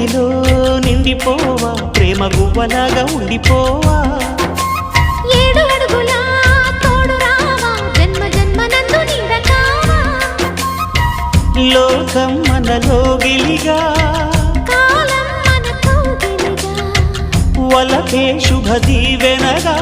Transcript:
మదిలో నిండిపోవా ప్రేమ గువ్వలాగా ఉండిపోవా 7 అడుగుల తోడు రావా జన్మ జన్మనందు నీడకావా లోకం మనలో గిలిగా కాలం మన కౌగిలిగా వలకే శుభ దీవెనగా